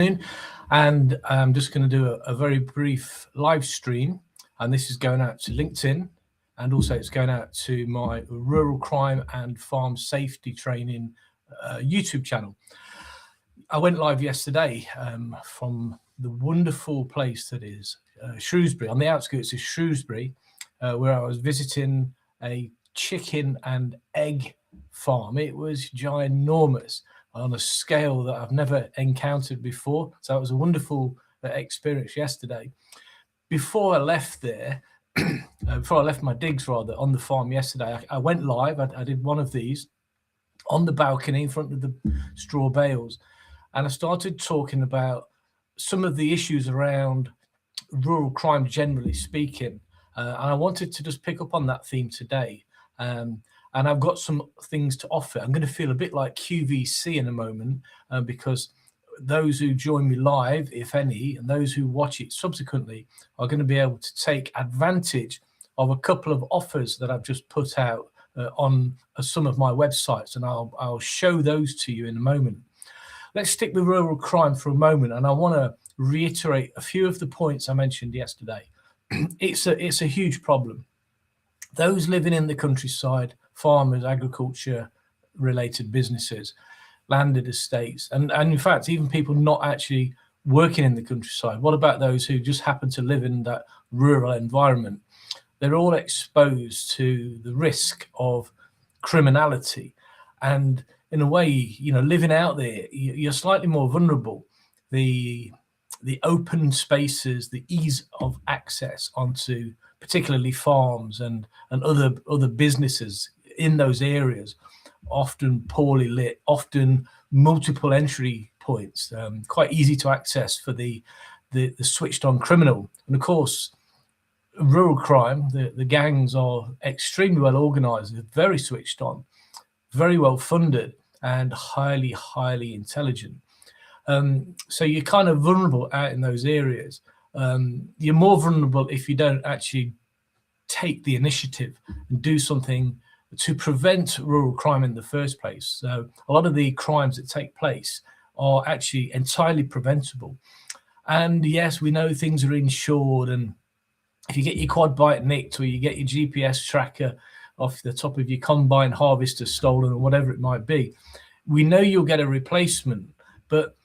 And I'm just going to do a very brief live stream, and this is going out to LinkedIn, and also it's going out to my rural crime and farm safety training YouTube channel. I went live yesterday from the wonderful place that is Shrewsbury, on the outskirts of Shrewsbury, where I was visiting a chicken and egg farm. It was ginormous on a scale that I've never encountered before. So it was a wonderful experience yesterday. Before I left there, before I left my digs rather on the farm yesterday, I went live. I did one of these on the balcony in front of the straw bales, and I started talking about some of the issues around rural crime, generally speaking. And I wanted to just pick up on that theme today. And I've got some things to offer. I'm going to feel a bit like QVC in a moment, because those who join me live, if any, and those who watch it subsequently are going to be able to take advantage of a couple of offers that I've just put out on some of my websites, and I'll show those to you in a moment. Let's stick with rural crime for a moment, and I want to reiterate a few of the points I mentioned yesterday. It's a huge problem. Those living in the countryside, farmers, agriculture related businesses, landed estates, and in fact even people not actually working in the countryside. What about those who just happen to live in that rural environment? They're all exposed to the risk of criminality, and in a way, living out there, you're slightly more vulnerable. The open spaces, the ease of access onto particularly farms and other businesses in those areas, often poorly lit, often multiple entry points, quite easy to access for the switched on criminal. And of course, rural crime, the gangs are extremely well organized, very switched on, very well funded, and highly intelligent. So you're kind of vulnerable out in those areas. You're more vulnerable if you don't actually take the initiative and do something to prevent rural crime in the first place. So a lot of the crimes that take place are actually entirely preventable. And yes, we know things are insured, and if you get your quad bike nicked or you get your GPS tracker off the top of your combine harvester stolen or whatever it might be, we know you'll get a replacement. But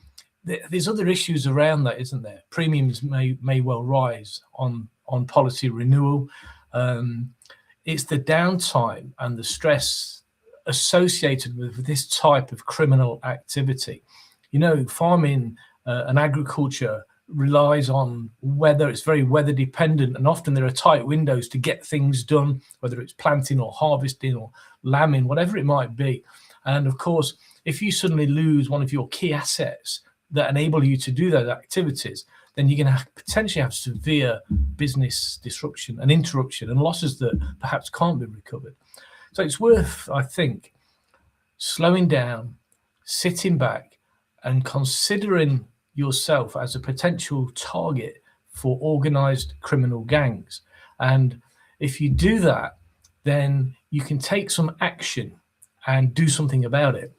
there's other issues around that, isn't there? Premiums may well rise on policy renewal. It's the downtime and the stress associated with this type of criminal activity. Farming and agriculture relies on weather. It's very weather dependent, and often there are tight windows to get things done, whether it's planting or harvesting or lambing, whatever it might be. And of course, if you suddenly lose one of your key assets that enable you to do those activities, then you're going to potentially have severe business disruption and interruption and losses that perhaps can't be recovered. So it's worth, I think, slowing down, sitting back, and considering yourself as a potential target for organized criminal gangs. And if you do that, then you can take some action and do something about it,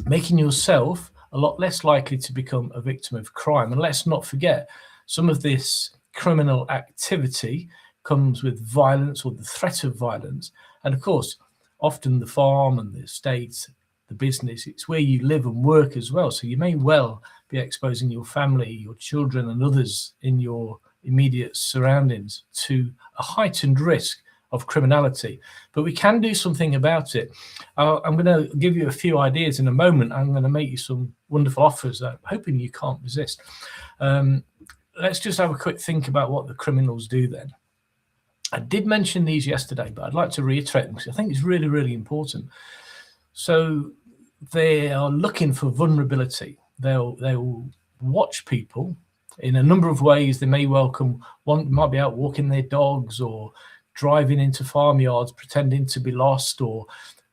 making yourself a lot less likely to become a victim of crime. And let's not forget, some of this criminal activity comes with violence or the threat of violence. And of course, often the farm and the estate, the business, it's where you live and work as well. So you may well be exposing your family, your children, and others in your immediate surroundings to a heightened risk of criminality. But we can do something about it. I'm going to give you a few ideas in a moment. I'm going to make you some wonderful offers that I'm hoping you can't resist. Let's just have a quick think about what the criminals do then. I did mention these yesterday, but I'd like to reiterate them because I think it's really, really important. So they are looking for vulnerability. They'll watch people in a number of ways. They may welcome one, might be out walking their dogs or driving into farmyards, pretending to be lost, or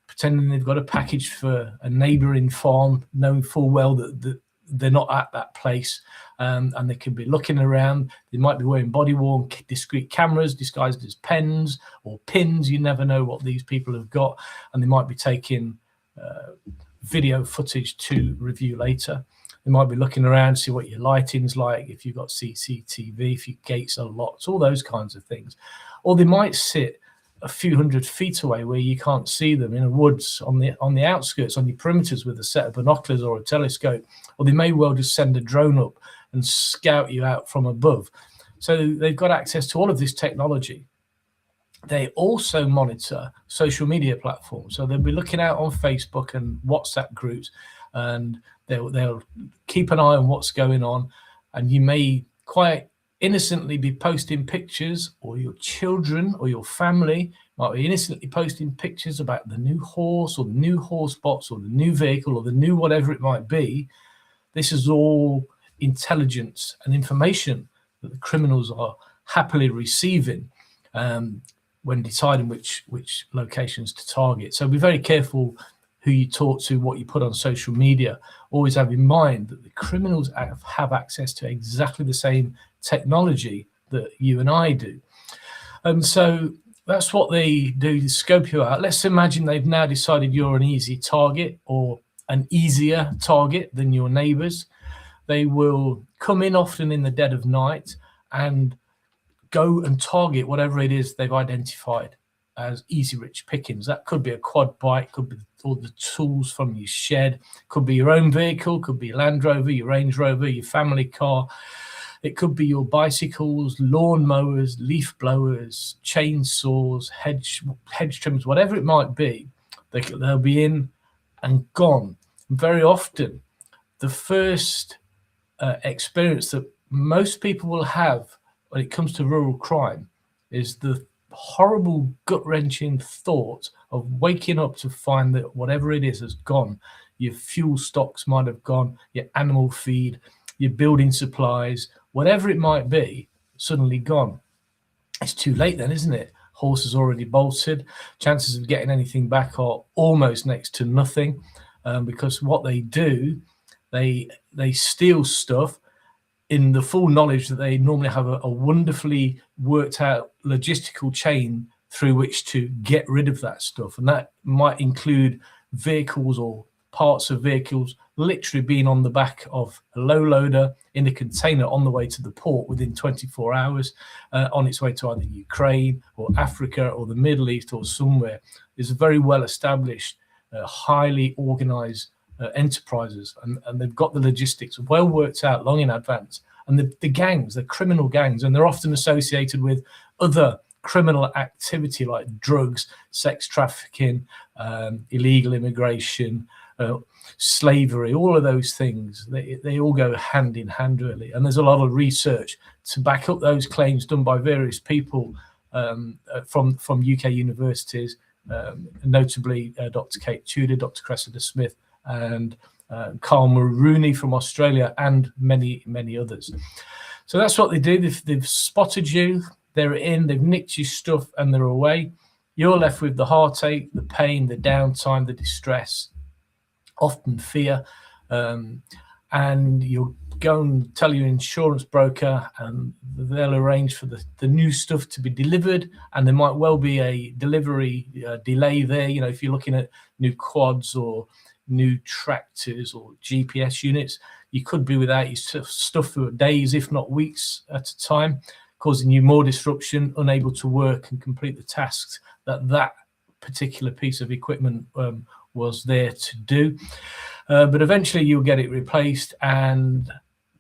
pretending they've got a package for a neighbouring farm, knowing full well that they're not at that place, and they can be looking around. They might be wearing body-worn discreet cameras disguised as pens or pins. You never know what these people have got, and they might be taking video footage to review later. They might be looking around to see what your lighting's like, if you've got CCTV, if your gates are locked, all those kinds of things. Or they might sit a few hundred feet away where you can't see them in the woods on the outskirts, on your perimeters, with a set of binoculars or a telescope. Or they may well just send a drone up and scout you out from above. So they've got access to all of this technology. They also monitor social media platforms. So they'll be looking out on Facebook and WhatsApp groups, and they'll keep an eye on what's going on. And you may quite innocently be posting pictures, or your children or your family might be innocently posting pictures about the new horse or the new horse box or the new vehicle or the new whatever it might be. This is all intelligence and information that the criminals are happily receiving when deciding which locations to target. So be very careful who you talk to, what you put on social media. Always have in mind that the criminals have access to exactly the same technology that you and I do. And so that's what they do, to scope you out. Let's imagine they've now decided you're an easy target, or an easier target than your neighbors. They will come in often in the dead of night and go and target whatever it is they've identified as easy rich pickings. That could be a quad bike, could be all the tools from your shed, could be your own vehicle, could be Land Rover, your Range Rover, your family car. It could be your bicycles, lawn mowers, leaf blowers, chainsaws, hedge trimmers, whatever it might be. They'll be in and gone. And very often, the first experience that most people will have when it comes to rural crime is the horrible, gut-wrenching thought of waking up to find that whatever it is has gone. Your fuel stocks might have gone, your animal feed, your building supplies, whatever it might be, suddenly gone. It's too late then, isn't it? Horse has already bolted. Chances of getting anything back are almost next to nothing, because what they do, they steal stuff in the full knowledge that they normally have a wonderfully worked out logistical chain through which to get rid of that stuff. And that might include vehicles or parts of vehicles literally being on the back of a low loader in a container on the way to the port within 24 hours, on its way to either Ukraine or Africa or the Middle East or somewhere. It's a very well established, highly organized enterprises, and they've got the logistics well worked out long in advance. And the gangs, the criminal gangs, and they're often associated with other criminal activity like drugs, sex trafficking, illegal immigration, slavery, all of those things. They all go hand in hand, really. And there's a lot of research to back up those claims done by various people from UK universities, notably Dr. Kate Tudor, Dr. Cressida Smith, and Carl Marooney from Australia, and many, many others. So that's what they do. They've spotted you, they're in, they've nicked your stuff, and they're away. You're left with the heartache, the pain, the downtime, the distress, often fear, and you'll go and tell your insurance broker, and they'll arrange for the new stuff to be delivered. And there might well be a delivery delay there. You know, if you're looking at new quads or new tractors or GPS units, you could be without your stuff for days, if not weeks at a time, causing you more disruption, unable to work and complete the tasks that particular piece of equipment was there to do. But eventually you'll get it replaced and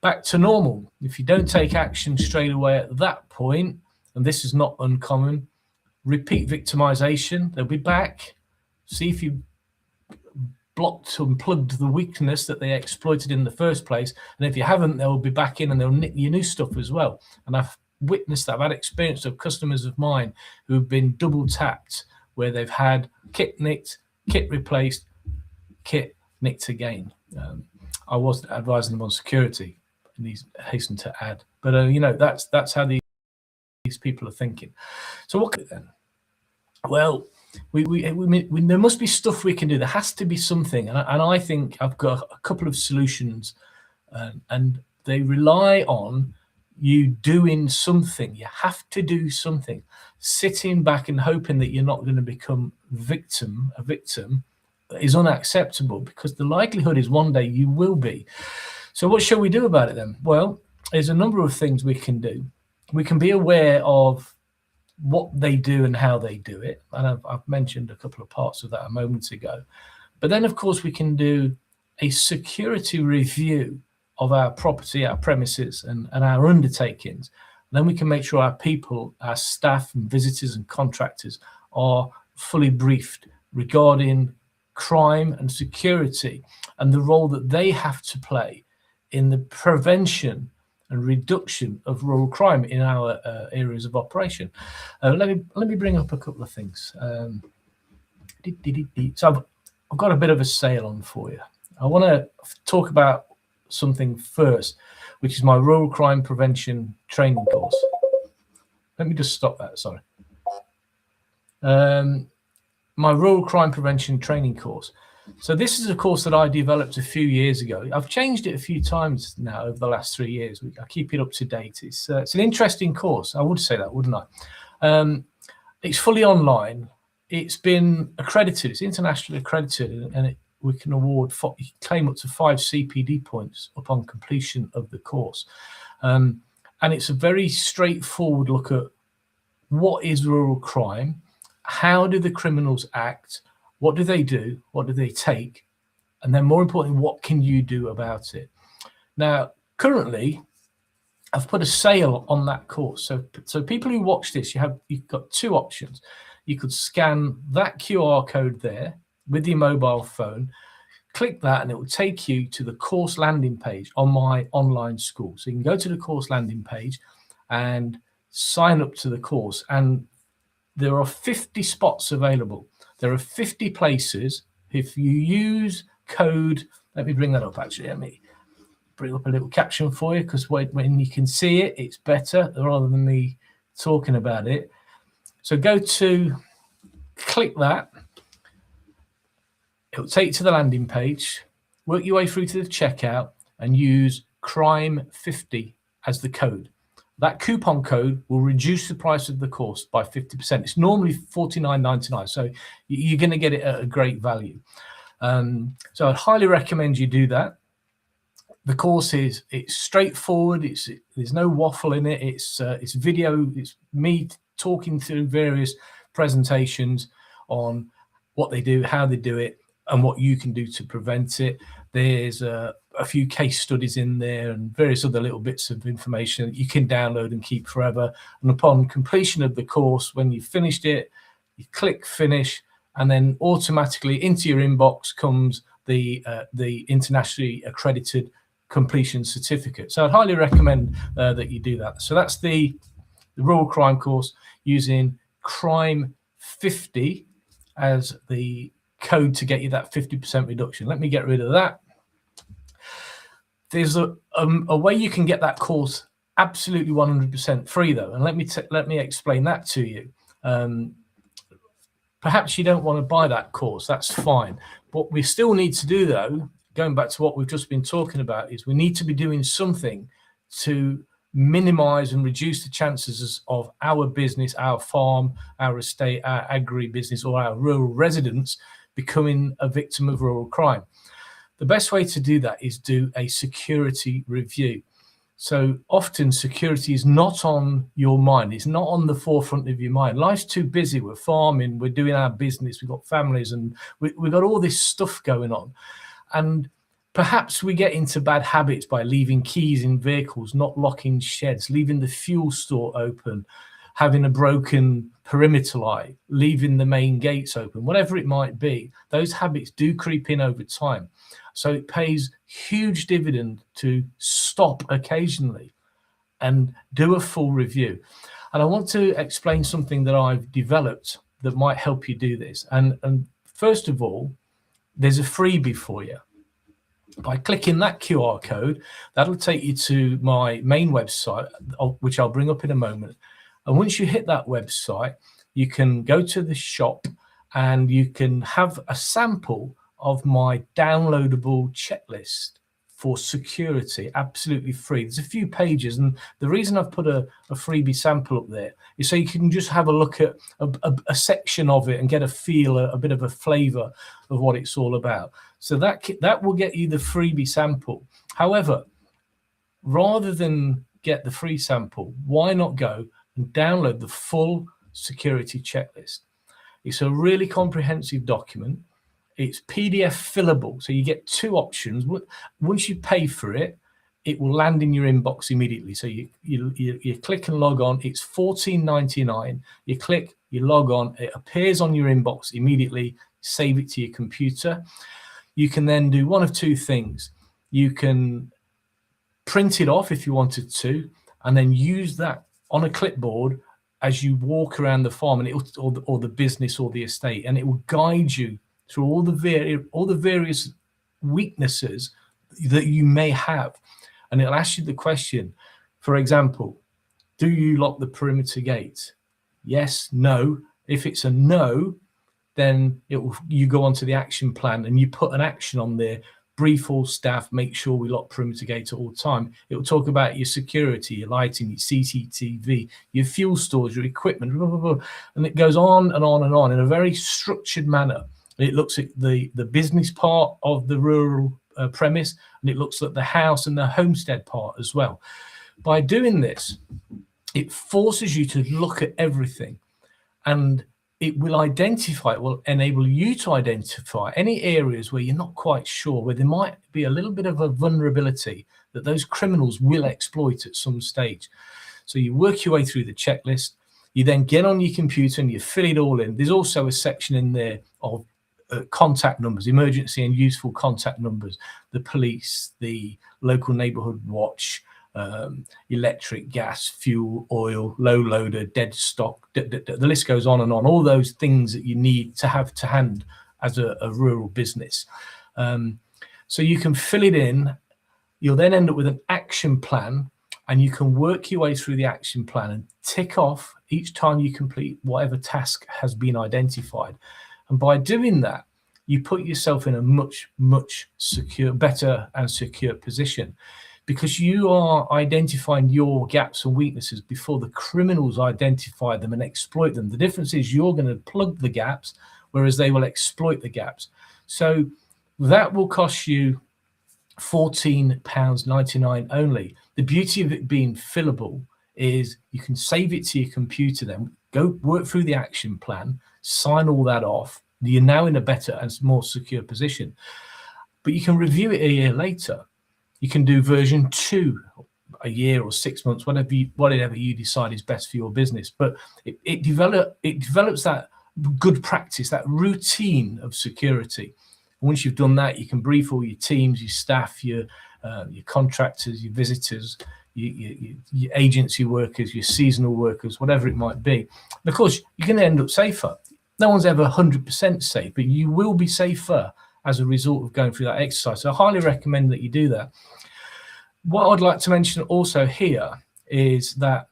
back to normal. If you don't take action straight away at that point, and this is not uncommon, repeat victimization. They'll be back. See if you blocked and plugged the weakness that they exploited in the first place. And if you haven't, they'll be back in and they'll nick your new stuff as well. And I've witnessed that. I've had experience of customers of mine who've been double tapped, where they've had kit nicked, kit replaced, kit nicked again. I wasn't advising them on security, and he's hastened to add. But you know, that's how these people are thinking. So what then? Well, we there must be stuff we can do. There has to be something, and I think I've got a couple of solutions, and they rely on you doing something. You have to do something. Sitting back and hoping that you're not going to become a victim is unacceptable, because the likelihood is one day you will be. So what shall we do about it then? Well, there's a number of things we can do. We can be aware of what they do and how they do it. And I've mentioned a couple of parts of that a moment ago. But then, of course, we can do a security review of our property, our premises, and our undertakings. Then we can make sure our people, our staff and visitors and contractors are fully briefed regarding crime and security and the role that they have to play in the prevention and reduction of rural crime in our areas of operation. Let me bring up a couple of things. So I've got a bit of a sale on for you. I want to talk about something first, which is my rural crime prevention training course. Let me just stop that, sorry. My rural crime prevention training course. So this is a course that I developed a few years ago. I've changed it a few times now over the last 3 years. I keep it up to date. It's an interesting course. I would say that, wouldn't I? It's fully online. It's been accredited. It's internationally accredited, and we can claim up to 5 CPD points upon completion of the course. And it's a very straightforward look at what is rural crime, how do the criminals act, what do they do, what do they take, and then more importantly, what can you do about it? Now, currently, I've put a sale on that course. So people who watch this, you've got 2 options. You could scan that QR code there with your mobile phone, click that, and it will take you to the course landing page on my online school. So you can go to the course landing page and sign up to the course. And there are 50 spots available. There are 50 places. If you use code, let me bring that up actually. Let me bring up a little caption for you, because when you can see it, it's better rather than me talking about it. So click that. It'll take you to the landing page, work your way through to the checkout, and use CRIME50 as the code. That coupon code will reduce the price of the course by 50%. It's normally $49.99, so you're going to get it at a great value. So I'd highly recommend you do that. The course it's straightforward. There's no waffle in it. It's video. It's me talking through various presentations on what they do, how they do it, and what you can do to prevent it. There's a few case studies in there and various other little bits of information that you can download and keep forever. And upon completion of the course, when you've finished it, you click finish, and then automatically into your inbox comes the internationally accredited completion certificate. So I'd highly recommend that you do that. So that's the rural crime course using CRIME50 as the code to get you that 50% reduction. Let me get rid of that. There's a way you can get that course absolutely 100% free though, and let me explain that to you. Perhaps you don't want to buy that course, that's fine. What we still need to do though, going back to what we've just been talking about, is we need to be doing something to minimize and reduce the chances of our business, our farm, our estate, our agri-business, or our rural residents becoming a victim of rural crime. The best way to do that is do a security review. So often security is not on your mind. It's not on the forefront of your mind. Life's too busy. We're farming, we're doing our business, we've got families, and we've got all this stuff going on. And perhaps we get into bad habits by leaving keys in vehicles, not locking sheds, leaving the fuel store open, having a broken perimeter light, leaving the main gates open, whatever it might be. Those habits do creep in over time. So it pays huge dividend to stop occasionally and do a full review. And I want to explain something that I've developed that might help you do this. And first of all, there's a freebie for you. By clicking that QR code, that'll take you to my main website, which I'll bring up in a moment. And once you hit that website, you can go to the shop and you can have a sample of my downloadable checklist for security, absolutely free. There's a few pages, and the reason I've put a freebie sample up there is so you can just have a look at a section of it and get a feel, a bit of a flavor of what it's all about. So that will get you the freebie sample. However, rather than get the free sample, why not go and download the full security checklist? It's a really comprehensive document. It's PDF fillable, so you get 2 options. Once you pay for it, it will land in your inbox immediately. So you click and log on. It's $14.99. You click, you log on. It appears on your inbox immediately. Save it to your computer. You can then do one of 2 things. You can print it off if you wanted to, and then use that on a clipboard as you walk around the farm, and or the business or the estate, and it will guide you through all the various weaknesses that you may have. And it'll ask you the question, for example, do you lock the perimeter gate? Yes, no. If it's a no, then you go on to the action plan and you put an action on there. Brief all staff, make sure we lock perimeter gate at all time. It will talk about your security, your lighting, your CCTV, your fuel stores, your equipment, blah, blah, blah. And it goes on and on and on in a very structured manner. It looks at the business part of the rural premise, and it looks at the house and the homestead part as well. By doing this, it forces you to look at everything, and it will enable you to identify any areas where you're not quite sure, where there might be a little bit of a vulnerability that those criminals will exploit at some stage. So you work your way through the checklist, you then get on your computer and you fill it all in. There's also a section in there of contact numbers, emergency and useful contact numbers, the police, the local neighborhood watch, electric, gas, fuel, oil, low loader, dead stock, the list goes on and on, all those things that you need to have to hand as a rural business. So you can fill it in. You'll then end up with an action plan, and you can work your way through the action plan and tick off each time you complete whatever task has been identified. And by doing that, you put yourself in a much better and secure position, because you are identifying your gaps and weaknesses before the criminals identify them and exploit them. The difference is you're going to plug the gaps, whereas they will exploit the gaps. So that will cost you £14.99 only. The beauty of it being fillable is you can save it to your computer, then go work through the action plan, sign all that off. You're now in a better and more secure position. But you can review it a year later. You can do version 2 a year or 6 months, whatever you decide is best for your business. But it develops that good practice, that routine of security. And once you've done that, you can brief all your teams, your staff, your contractors, your visitors, your agency workers, your seasonal workers, whatever it might be. And of course, you're going to end up safer. No one's ever 100% safe, but you will be safer as a result of going through that exercise. So I highly recommend that you do that. What I'd like to mention also here is that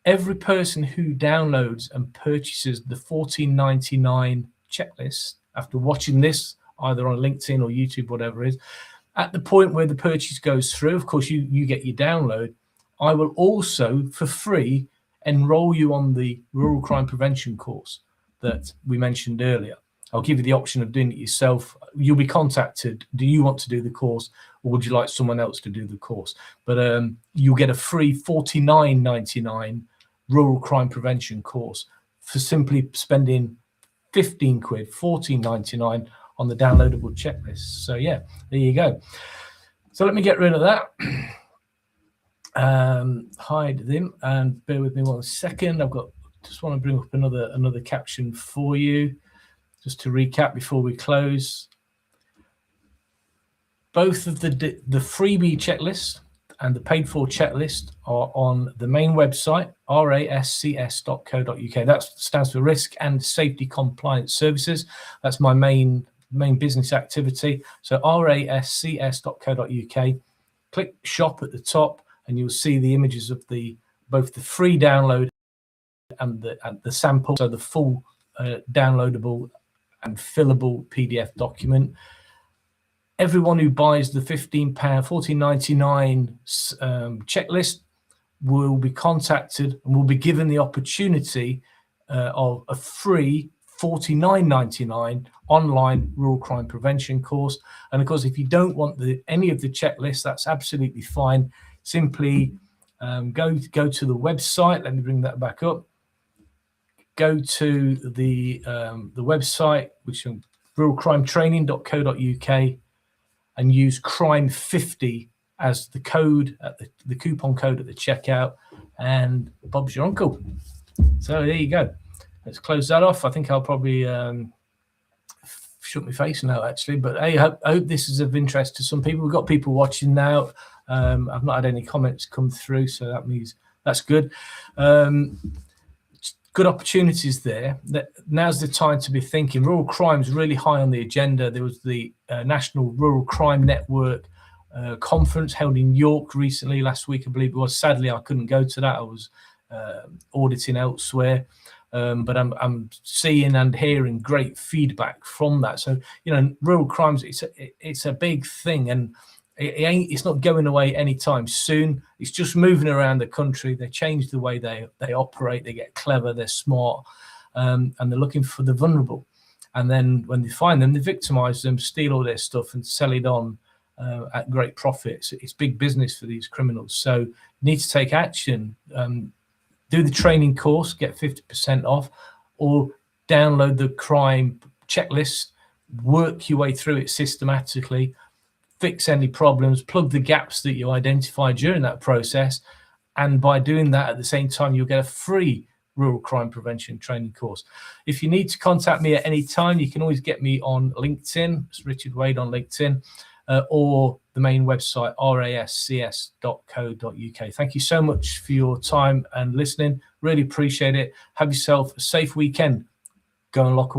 every person who downloads and purchases the $14.99 checklist after watching this, either on LinkedIn or YouTube, whatever it is, at the point where the purchase goes through, of course, you get your download. I will also, for free, enroll you on the Rural Crime Prevention course that we mentioned earlier. I'll give you the option of doing it yourself. You'll be contacted. Do you want to do the course, or would you like someone else to do the course? But you'll get a free $49.99 Rural Crime Prevention course for simply spending 15 quid, $14.99 on the downloadable checklist. So yeah, there you go. So let me get rid of that. Hide them, and bear with me 1 second. Just want to bring up another caption for you, just to recap before we close. Both of the freebie checklist and the paid for checklist are on the main website, rascs.co.uk. That stands for Risk and Safety Compliance Services. That's my main business activity. So rascs.co.uk. Click shop at the top, and you'll see the images of both the free download and the sample, so the full downloadable and fillable PDF document. Everyone who buys the $14.99 checklist will be contacted and will be given the opportunity of a free $49.99 online rural crime prevention course. And of course, if you don't want any of the checklists, that's absolutely fine. Simply go to the website. Let me bring that back up. Go to the website, which is ruralcrimetraining.co.uk, and use crime 50 as the code the coupon code at the checkout, and Bob's your uncle. So there you go. Let's close that off. I think I'll probably shut my face now, actually. But hey, I hope this is of interest to some people. We've got people watching now. I've not had any comments come through, so that means that's good. Good opportunities there. Now's the time to be thinking. Rural crime is really high on the agenda. There was the National Rural Crime Network conference held in York recently, last week, I believe it was. Sadly, I couldn't go to that. I was auditing elsewhere. But I'm seeing and hearing great feedback from that. So, you know, rural crimes, it's a big thing, and it's not going away anytime soon. It's just moving around the country. They change the way they operate. They get clever. They're smart, and they're looking for the vulnerable. And then when they find them, they victimize them, steal all their stuff, and sell it on at great profits. It's big business for these criminals. So you need to take action. Do the training course, get 50% off, or download the crime checklist, work your way through it systematically, fix any problems, plug the gaps that you identify during that process. And by doing that, at the same time, you'll get a free rural crime prevention training course. If you need to contact me at any time, you can always get me on LinkedIn. It's Richard Wade on LinkedIn. Or the main website, rascs.co.uk. Thank you so much for your time and listening. Really appreciate it. Have yourself a safe weekend. Go and lock away.